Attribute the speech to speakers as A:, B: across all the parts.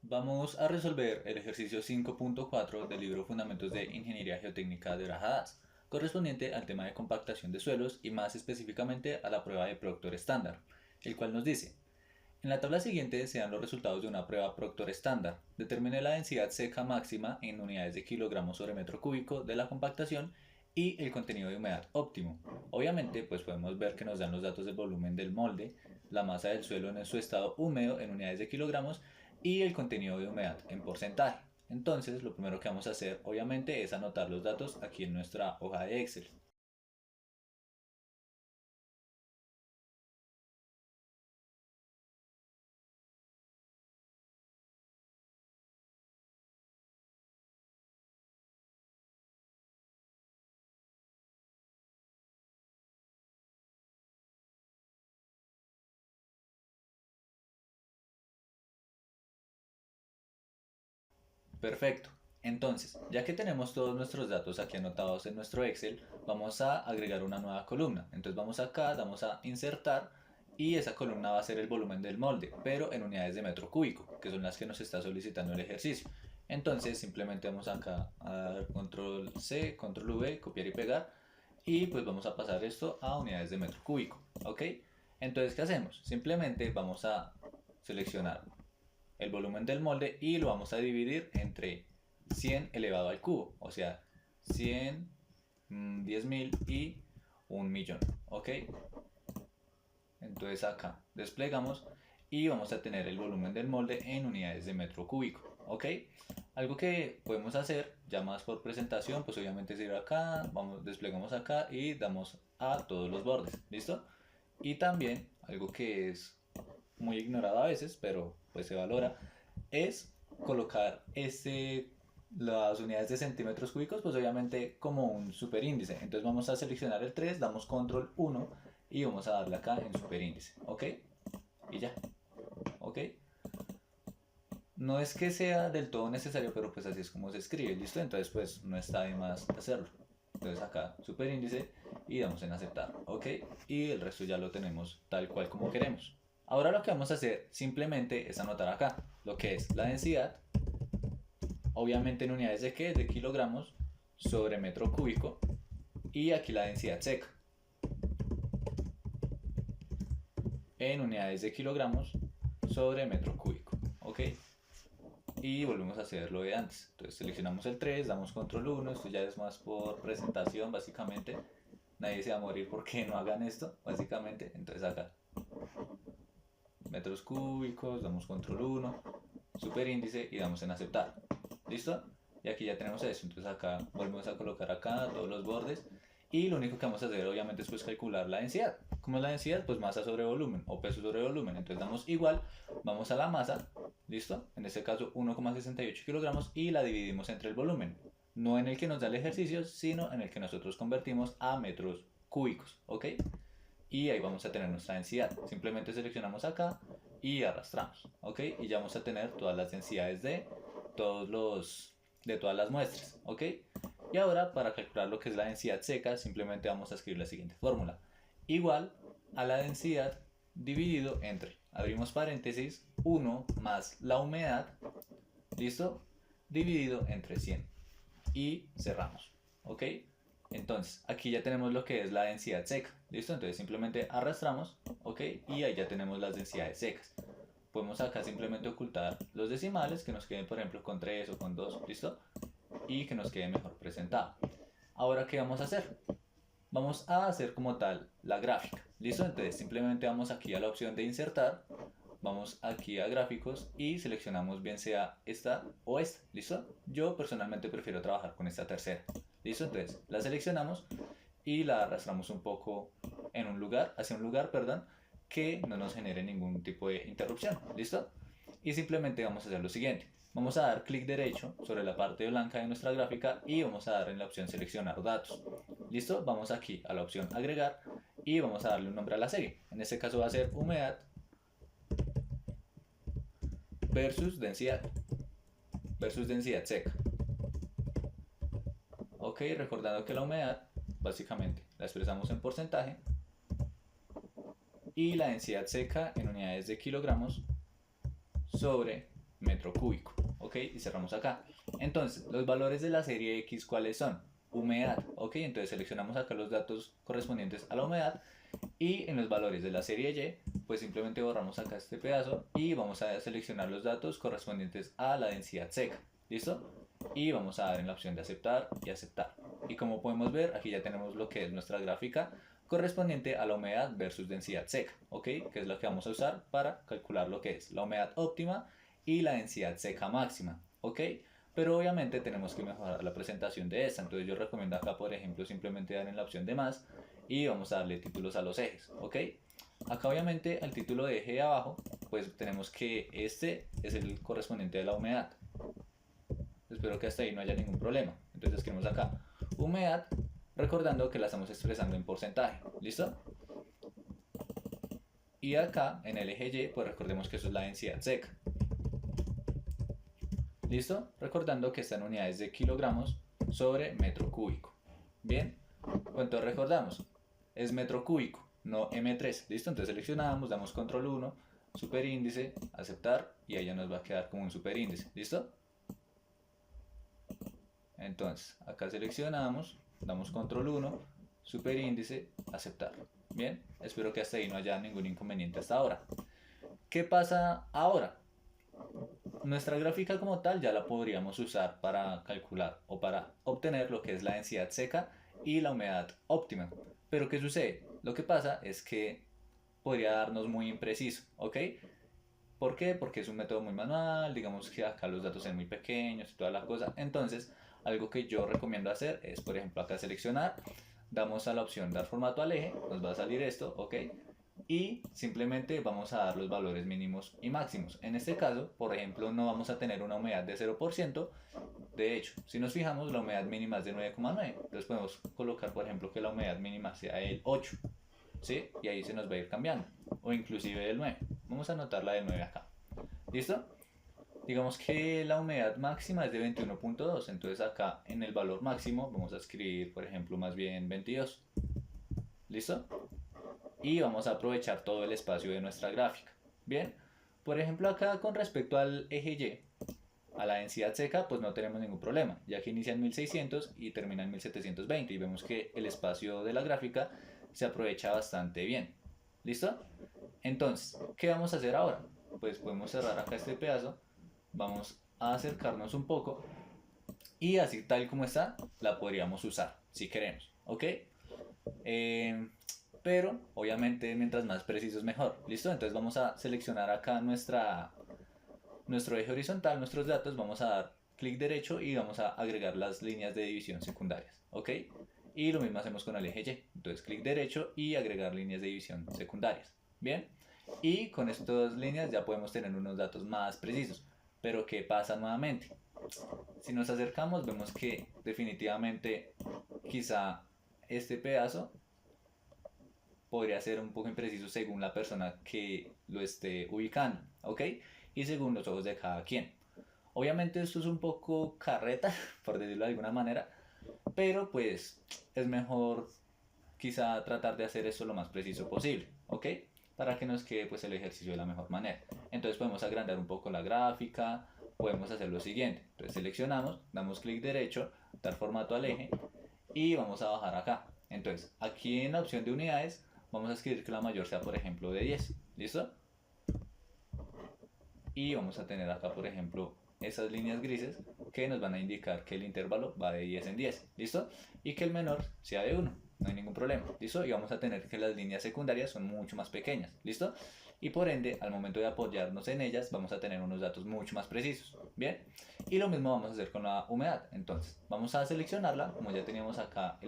A: Vamos a resolver el ejercicio 5.4 del libro Fundamentos de Ingeniería Geotécnica de Brajadas, correspondiente al tema de compactación de suelos y más específicamente a la prueba de Proctor estándar, el cual nos dice: en la tabla siguiente se dan los resultados de una prueba Proctor estándar. Determine la densidad seca máxima en unidades de kilogramos sobre metro cúbico de la compactación y el contenido de humedad óptimo. Obviamente, pues podemos ver que nos dan los datos del volumen del molde, la masa del suelo en su estado húmedo en unidades de kilogramos y el contenido de humedad en porcentaje. Entonces, lo primero que vamos a hacer, obviamente, es anotar los datos aquí en nuestra hoja de Excel. Perfecto. Entonces, ya que tenemos todos nuestros datos aquí anotados en nuestro Excel, vamos a agregar una nueva columna. Entonces vamos acá, vamos a insertar y esa columna va a ser el volumen del molde, pero en unidades de metro cúbico, que son las que nos está solicitando el ejercicio. Entonces simplemente vamos acá a dar control C, control V, copiar y pegar, y pues vamos a pasar esto a unidades de metro cúbico, ¿ok? Entonces, ¿qué hacemos? Simplemente vamos a seleccionar el volumen del molde y lo vamos a dividir entre 100 elevado al cubo, o sea, 100, 10.000 y 1.000.000, ¿ok? Entonces acá desplegamos y vamos a tener el volumen del molde en unidades de metro cúbico, ¿ok? Algo que podemos hacer ya más por presentación, pues obviamente es ir acá, desplegamos acá y damos a todos los bordes, ¿listo? Y también algo que es muy ignorado a veces, pero pues se valora, es colocar las unidades de centímetros cúbicos, pues obviamente como un superíndice. Entonces vamos a seleccionar el 3, damos control 1 y vamos a darle acá en superíndice, ¿ok? Y ya, ¿ok? No es que sea del todo necesario, pero pues así es como se escribe, ¿listo? Entonces pues no está de más hacerlo. Entonces acá superíndice y damos en aceptar, ¿ok? Y el resto ya lo tenemos tal cual como queremos. Ahora lo que vamos a hacer simplemente es anotar acá lo que es la densidad, obviamente en unidades de qué, de kilogramos sobre metro cúbico, y aquí la densidad seca en unidades de kilogramos sobre metro cúbico, ¿ok? Y volvemos a hacer lo de antes. Entonces seleccionamos el 3, damos control 1, esto ya es más por presentación básicamente. Nadie se va a morir porque no hagan esto, básicamente. Entonces acá, metros cúbicos, damos control 1, superíndice y damos en aceptar. ¿Listo? Y aquí ya tenemos eso. Entonces acá volvemos a colocar acá todos los bordes. Y lo único que vamos a hacer obviamente es pues calcular la densidad. ¿Cómo es la densidad? Pues masa sobre volumen o peso sobre volumen. Entonces damos igual, vamos a la masa, ¿listo? En este caso 1,68 kilogramos y la dividimos entre el volumen. No en el que nos da el ejercicio, sino en el que nosotros convertimos a metros cúbicos, ¿ok? Y ahí vamos a tener nuestra densidad. Simplemente seleccionamos acá y arrastramos, ¿ok? Y ya vamos a tener todas las densidades de todas las muestras, ¿ok? Y ahora para calcular lo que es la densidad seca, simplemente vamos a escribir la siguiente fórmula: igual a la densidad dividido entre, abrimos paréntesis, 1 más la humedad, ¿listo? Dividido entre 100 y cerramos, ¿ok? Entonces, aquí ya tenemos lo que es la densidad seca, ¿listo? Entonces simplemente arrastramos, ¿ok? Y ahí ya tenemos las densidades secas. Podemos acá simplemente ocultar los decimales, que nos queden por ejemplo con 3 o con 2, ¿listo? Y que nos quede mejor presentado. Ahora, ¿qué vamos a hacer? Vamos a hacer como tal la gráfica, ¿listo? Entonces simplemente vamos aquí a la opción de insertar, vamos aquí a gráficos y seleccionamos bien sea esta o esta, ¿listo? Yo personalmente prefiero trabajar con esta tercera, ¿listo? Entonces la seleccionamos y la arrastramos un poco en un lugar, hacia un lugar, perdón, que no nos genere ningún tipo de interrupción, ¿listo? Y simplemente vamos a hacer lo siguiente: vamos a dar clic derecho sobre la parte blanca de nuestra gráfica y vamos a dar en la opción seleccionar datos, ¿listo? Vamos aquí a la opción agregar y vamos a darle un nombre a la serie. En este caso va a ser humedad versus densidad seca. Ok, recordando que la humedad básicamente la expresamos en porcentaje y la densidad seca en unidades de kilogramos sobre metro cúbico, ¿ok? Y cerramos acá. Entonces, los valores de la serie X, ¿cuáles son? Humedad, ¿ok? Entonces seleccionamos acá los datos correspondientes a la humedad, y en los valores de la serie Y, pues simplemente borramos acá este pedazo y vamos a seleccionar los datos correspondientes a la densidad seca, ¿listo? Y vamos a dar en la opción de aceptar y aceptar. Y como podemos ver, aquí ya tenemos lo que es nuestra gráfica correspondiente a la humedad versus densidad seca, ¿ok? Que es la que vamos a usar para calcular lo que es la humedad óptima y la densidad seca máxima, ¿ok? Pero obviamente tenemos que mejorar la presentación de esta, entonces yo recomiendo acá, por ejemplo, simplemente dar en la opción de más y vamos a darle títulos a los ejes, ¿ok? Acá obviamente al título de eje de abajo, pues tenemos que este es el correspondiente a la humedad. Espero que hasta ahí no haya ningún problema. Entonces escribimos acá humedad, recordando que la estamos expresando en porcentaje, ¿listo? Y acá en el eje Y, pues recordemos que eso es la densidad seca. ¿Listo? Recordando que está en unidades de kilogramos sobre metro cúbico. Bien, ¿cuánto recordamos? Es metro cúbico, no M3. ¿Listo? Entonces seleccionamos, damos control 1, superíndice, aceptar, y ahí ya nos va a quedar como un superíndice. ¿Listo? Entonces, acá seleccionamos, damos control 1, superíndice, aceptar. Bien, espero que hasta ahí no haya ningún inconveniente hasta ahora. ¿Qué pasa ahora? Nuestra gráfica como tal ya la podríamos usar para calcular o para obtener lo que es la densidad seca y la humedad óptima. Pero ¿qué sucede? Lo que pasa es que podría darnos muy impreciso, ¿ok? ¿Por qué? Porque es un método muy manual, digamos que acá los datos son muy pequeños y toda la cosa. Entonces, algo que yo recomiendo hacer es, por ejemplo, acá seleccionar, damos a la opción dar formato al eje, nos va a salir esto, ¿ok? Y simplemente vamos a dar los valores mínimos y máximos. En este caso, por ejemplo, no vamos a tener una humedad de 0%. De hecho, si nos fijamos, la humedad mínima es de 9,9. Entonces podemos colocar, por ejemplo, que la humedad mínima sea el 8. ¿Sí? Y ahí se nos va a ir cambiando. O inclusive el 9. Vamos a anotar la del 9 acá. ¿Listo? Digamos que la humedad máxima es de 21.2. Entonces acá en el valor máximo vamos a escribir, por ejemplo, más bien 22. ¿Listo? Y vamos a aprovechar todo el espacio de nuestra gráfica. Bien, por ejemplo acá con respecto al eje Y, a la densidad seca, pues no tenemos ningún problema, ya que inicia en 1600 y termina en 1720 y vemos que el espacio de la gráfica se aprovecha bastante bien. ¿Listo? Entonces, ¿qué vamos a hacer ahora? Pues podemos cerrar acá este pedazo, vamos a acercarnos un poco y así tal como está, la podríamos usar si queremos, ¿ok? Pero obviamente mientras más preciso es mejor. ¿Listo? Entonces vamos a seleccionar acá nuestro eje horizontal, nuestros datos, vamos a dar clic derecho y vamos a agregar las líneas de división secundarias. ¿Ok? Y lo mismo hacemos con el eje Y. Entonces clic derecho y agregar líneas de división secundarias. Bien. Y con estas líneas ya podemos tener unos datos más precisos. Pero ¿qué pasa nuevamente? Si nos acercamos vemos que definitivamente quizá este pedazo podría ser un poco impreciso según la persona que lo esté ubicando, ¿ok? Y según los ojos de cada quien. Obviamente esto es un poco carreta, por decirlo de alguna manera, pero pues es mejor quizá tratar de hacer esto lo más preciso posible, ¿ok? Para que nos quede pues el ejercicio de la mejor manera. Entonces podemos agrandar un poco la gráfica, podemos hacer lo siguiente. Entonces seleccionamos, damos clic derecho, dar formato al eje y vamos a bajar acá. Entonces aquí en la opción de unidades vamos a escribir que la mayor sea por ejemplo de 10, ¿listo? Y vamos a tener acá por ejemplo esas líneas grises que nos van a indicar que el intervalo va de 10 en 10, ¿listo? Y que el menor sea de 1, no hay ningún problema, ¿listo? Y vamos a tener que las líneas secundarias son mucho más pequeñas, ¿listo? Y por ende, al momento de apoyarnos en ellas, vamos a tener unos datos mucho más precisos, ¿bien? Y lo mismo vamos a hacer con la humedad, entonces vamos a seleccionarla, como ya teníamos acá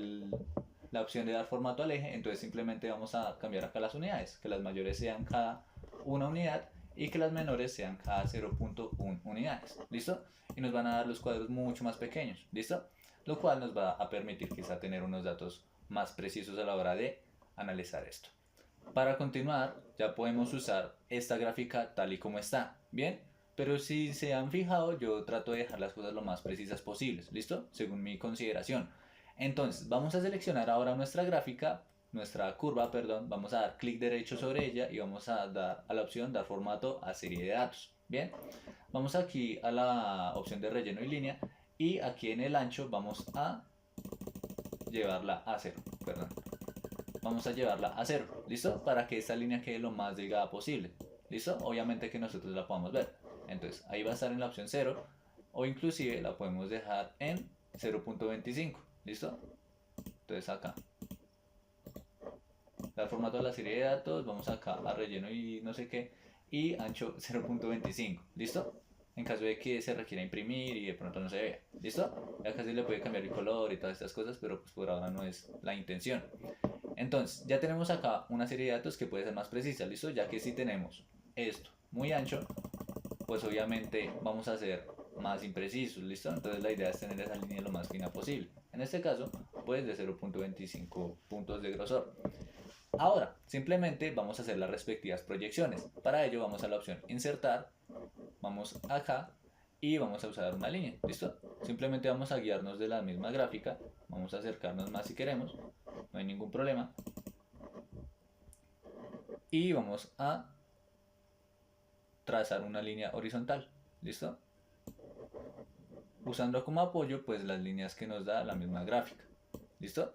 A: la opción de dar formato al eje, entonces simplemente vamos a cambiar acá las unidades, que las mayores sean cada una unidad y que las menores sean cada 0.1 unidades, ¿listo? Y nos van a dar los cuadros mucho más pequeños, ¿listo? Lo cual nos va a permitir quizá tener unos datos más precisos a la hora de analizar esto. Para continuar, ya podemos usar esta gráfica tal y como está, ¿bien? Pero si se han fijado, yo trato de dejar las cosas lo más precisas posibles, ¿listo? Según mi consideración. Entonces, vamos a seleccionar ahora nuestra gráfica, nuestra curva, perdón, vamos a dar clic derecho sobre ella y vamos a dar a la opción dar formato a serie de datos, Bien, vamos aquí a la opción de relleno y línea y aquí en el ancho vamos a llevarla a 0, perdón. Vamos a llevarla a 0, ¿listo? Para que esta línea quede lo más delgada posible, ¿listo? Obviamente que nosotros la podamos ver. Entonces ahí va a estar en la opción 0 o inclusive la podemos dejar en 0.25, ¿listo? Entonces acá dar formato a la serie de datos, vamos acá a relleno y no sé qué, y ancho 0.25, ¿listo? En caso de que se requiera imprimir y de pronto no se vea, ¿listo? Acá sí le puede cambiar el color y todas estas cosas, pero pues por ahora no es la intención. Entonces, ya tenemos acá una serie de datos que puede ser más precisa, ¿listo? Ya que si tenemos esto muy ancho, pues obviamente vamos a ser más imprecisos, ¿listo? Entonces la idea es tener esa línea lo más fina posible. En este caso, pues de 0.25 puntos de grosor. Ahora, simplemente vamos a hacer las respectivas proyecciones. Para ello vamos a la opción insertar, vamos acá y vamos a usar una línea, ¿listo? Simplemente vamos a guiarnos de la misma gráfica, vamos a acercarnos más si queremos, no hay ningún problema. Y vamos a trazar una línea horizontal, ¿listo? Usando como apoyo pues las líneas que nos da la misma gráfica, ¿listo?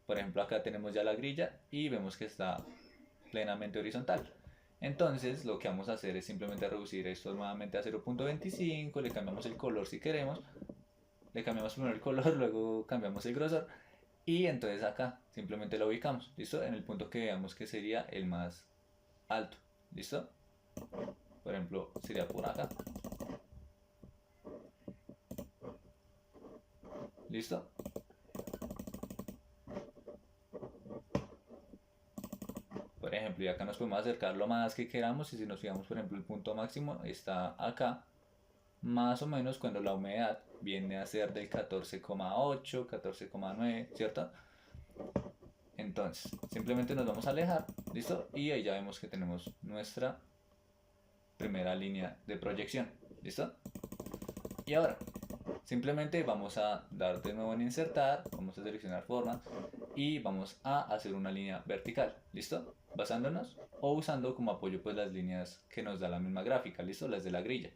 A: Por ejemplo acá tenemos ya la grilla y vemos que está plenamente horizontal. Entonces lo que vamos a hacer es simplemente reducir esto nuevamente a 0.25, le cambiamos el color si queremos, le cambiamos primero el color, luego cambiamos el grosor y entonces acá simplemente lo ubicamos, ¿listo? En el punto que veamos que sería el más alto, ¿listo? Por ejemplo sería por acá, ¿listo? Por ejemplo, y acá nos podemos acercar lo más que queramos y si nos fijamos, por ejemplo, el punto máximo está acá, más o menos cuando la humedad viene a ser del 14,8, 14,9, ¿cierto? Entonces, simplemente nos vamos a alejar, ¿listo? Y ahí ya vemos que tenemos nuestra primera línea de proyección, ¿listo? Y ahora, simplemente vamos a dar de nuevo en insertar, vamos a seleccionar forma y vamos a hacer una línea vertical, ¿listo? Basándonos o usando como apoyo pues las líneas que nos da la misma gráfica, ¿listo? Las de la grilla.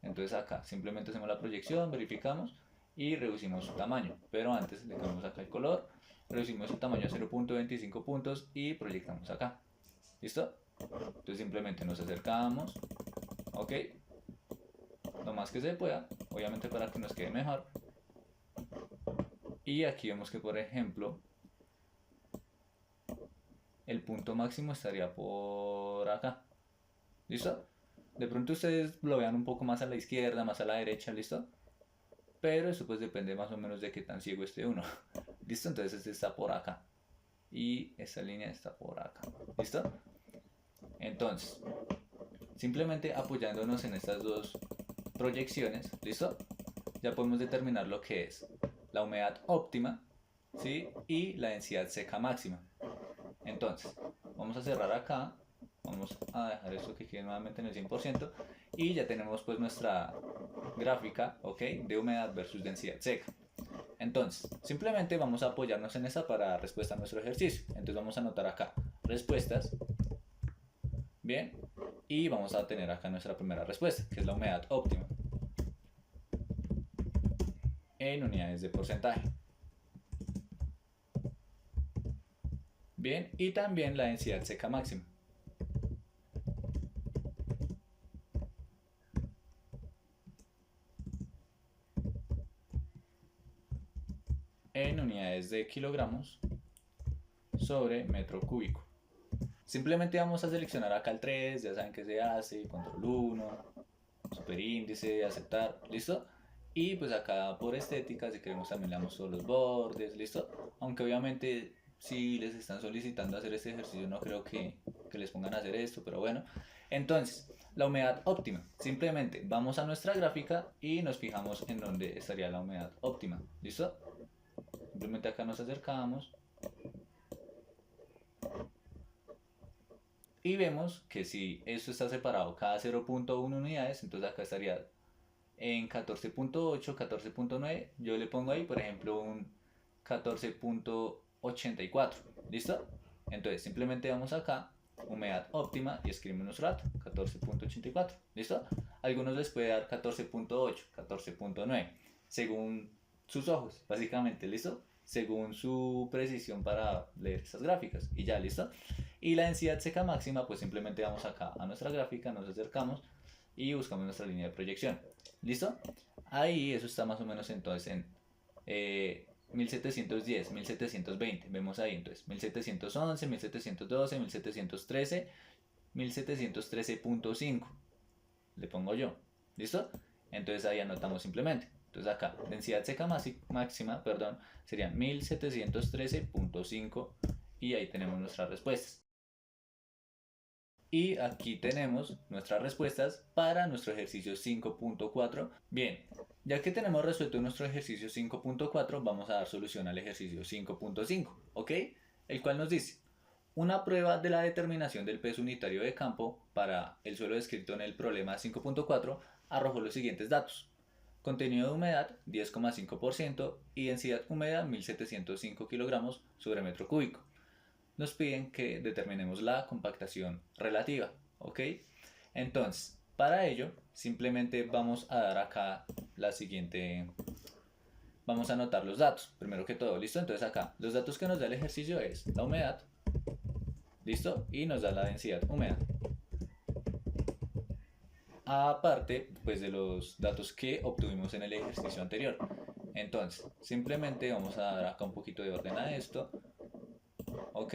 A: Entonces acá simplemente hacemos la proyección, verificamos y reducimos su tamaño, pero antes le cambiamos acá el color, reducimos el tamaño a 0.25 puntos y proyectamos acá, ¿listo? Entonces simplemente nos acercamos, ok, lo más que se pueda, obviamente para que nos quede mejor. Y aquí vemos que por ejemplo el punto máximo estaría por acá, ¿listo? De pronto ustedes lo vean un poco más a la izquierda, más a la derecha, ¿listo? Pero eso pues depende más o menos de qué tan ciego esté uno, ¿listo? Entonces este está por acá y esta línea está por acá, ¿listo? Entonces, simplemente apoyándonos en estas dos proyecciones, ¿listo? Ya podemos determinar lo que es la humedad óptima, ¿sí? Y la densidad seca máxima. Entonces, vamos a cerrar acá, vamos a dejar esto que quede nuevamente en el 100% y ya tenemos pues nuestra gráfica, ¿ok? De humedad versus densidad seca. Entonces, simplemente vamos a apoyarnos en esa para dar respuesta a nuestro ejercicio. Entonces vamos a anotar acá respuestas, bien, y vamos a tener acá nuestra primera respuesta, que es la humedad óptima en unidades de porcentaje. Bien, y también la densidad seca máxima. En unidades de kilogramos sobre metro cúbico. Simplemente vamos a seleccionar acá el 3, ya saben que se hace, control 1, superíndice, aceptar, ¿listo? Y pues acá por estética, si queremos también le damos todos los bordes, ¿listo? Aunque obviamente si les están solicitando hacer este ejercicio no creo que les pongan a hacer esto, pero bueno. Entonces, la humedad óptima, simplemente vamos a nuestra gráfica y nos fijamos en dónde estaría la humedad óptima, ¿listo? Simplemente acá nos acercamos y vemos que si esto está separado cada 0.1 unidades, entonces acá estaría en 14.8, 14.9, yo le pongo ahí por ejemplo un 14.84, ¿listo? Entonces simplemente vamos acá humedad óptima y escribimos nuestro dato, 14.84, ¿listo? A algunos les puede dar 14.8, 14.9, según sus ojos, básicamente, ¿listo? Según su precisión para leer estas gráficas, y ya, ¿listo? Y la densidad seca máxima, pues simplemente vamos acá a nuestra gráfica, nos acercamos y buscamos nuestra línea de proyección, ¿listo? Ahí eso está más o menos entonces en 1710, 1720, vemos ahí entonces 1711, 1712, 1713, 1713.5, le pongo yo, ¿listo? Entonces ahí anotamos simplemente. Entonces acá, densidad seca máxima, perdón, sería 1713.5 y ahí tenemos nuestras respuestas. Y aquí tenemos nuestras respuestas para nuestro ejercicio 5.4. Bien, ya que tenemos resuelto nuestro ejercicio 5.4, vamos a dar solución al ejercicio 5.5, ¿ok? El cual nos dice, una prueba de la determinación del peso unitario de campo para el suelo descrito en el problema 5.4 arrojó los siguientes datos. Contenido de humedad 10,5% y densidad húmeda 1705 kilogramos sobre metro cúbico. Nos piden que determinemos la compactación relativa, ¿ok? Entonces, para ello, simplemente vamos a dar acá la siguiente, vamos a anotar los datos, primero que todo, ¿listo? Entonces acá, los datos que nos da el ejercicio es la humedad, ¿listo? Y nos da la densidad húmeda. Aparte, pues de los datos que obtuvimos en el ejercicio anterior. Entonces, simplemente vamos a dar acá un poquito de orden a esto. Ok,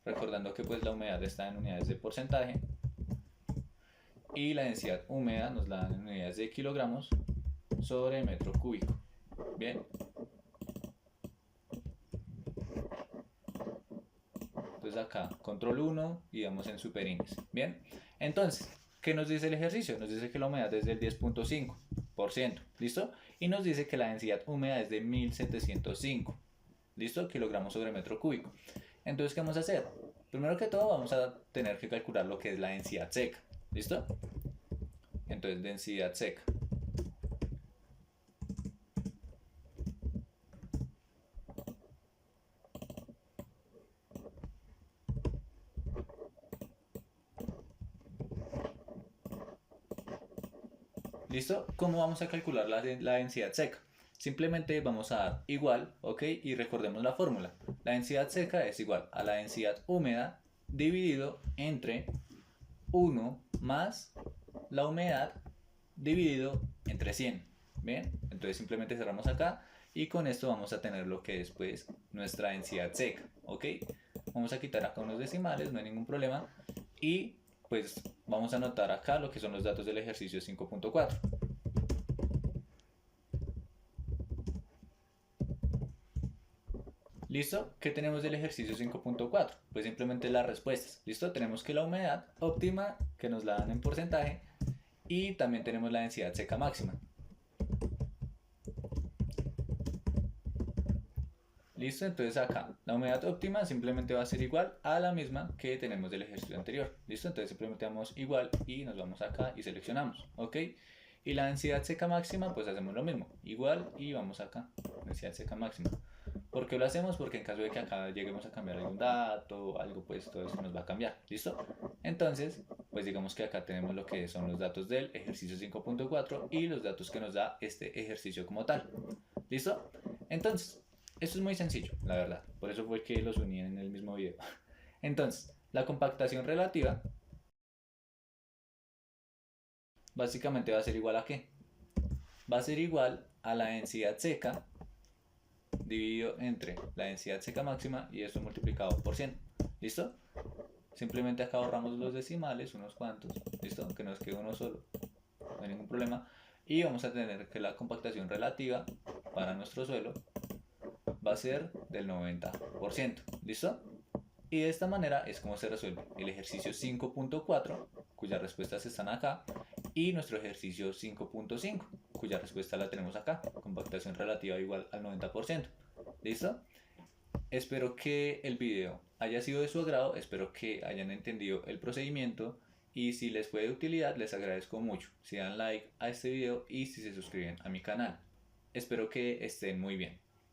A: recordando que pues la humedad está en unidades de porcentaje y la densidad húmeda nos la dan en unidades de kilogramos sobre metro cúbico. Bien, entonces acá control 1 y damos en superíndice. Bien, entonces, ¿qué nos dice el ejercicio? Nos dice que la humedad es del 10.5%, ¿listo? Y nos dice que la densidad húmeda es de 1705, ¿listo? Kilogramos sobre metro cúbico. Entonces, ¿qué vamos a hacer? Primero que todo vamos a tener que calcular lo que es la densidad seca, ¿listo? Entonces, densidad seca. ¿Listo? ¿Cómo vamos a calcular la densidad seca? Simplemente vamos a dar igual, ¿ok? Y recordemos la fórmula. La densidad seca es igual a la densidad húmeda dividido entre 1 más la humedad dividido entre 100. Bien, entonces simplemente cerramos acá y con esto vamos a tener lo que es pues nuestra densidad seca, ¿ok? Vamos a quitar acá unos decimales, no hay ningún problema. Y pues vamos a anotar acá lo que son los datos del ejercicio 5.4. ¿Listo? ¿Qué tenemos del ejercicio 5.4? Pues simplemente las respuestas. ¿Listo? Tenemos que la humedad óptima, que nos la dan en porcentaje, y también tenemos la densidad seca máxima. ¿Listo? Entonces acá, la humedad óptima simplemente va a ser igual a la misma que tenemos del ejercicio anterior. ¿Listo? Entonces simplemente damos igual y nos vamos acá y seleccionamos. ¿Ok? Y la densidad seca máxima, pues hacemos lo mismo. Igual y vamos acá, densidad seca máxima. ¿Por qué lo hacemos? Porque en caso de que acá lleguemos a cambiar algún dato o algo, pues todo esto nos va a cambiar. ¿Listo? Entonces, pues digamos que acá tenemos lo que son los datos del ejercicio 5.4 y los datos que nos da este ejercicio como tal. ¿Listo? Entonces, esto es muy sencillo, la verdad. Por eso fue que los uní en el mismo video. Entonces, la compactación relativa básicamente va a ser igual a ¿qué? Va a ser igual a la densidad seca dividido entre la densidad seca máxima y esto multiplicado por 100. ¿Listo? Simplemente acá ahorramos los decimales, unos cuantos. ¿Listo? Que nos quede uno solo. No hay ningún problema. Y vamos a tener que la compactación relativa para nuestro suelo va a ser del 90%. ¿Listo? Y de esta manera es como se resuelve el ejercicio 5.4, cuyas respuestas están acá, y nuestro ejercicio 5.5, cuya respuesta la tenemos acá, compactación relativa igual al 90%. ¿Listo? Espero que el video haya sido de su agrado, espero que hayan entendido el procedimiento y si les fue de utilidad les agradezco mucho si dan like a este video y si se suscriben a mi canal. Espero que estén muy bien.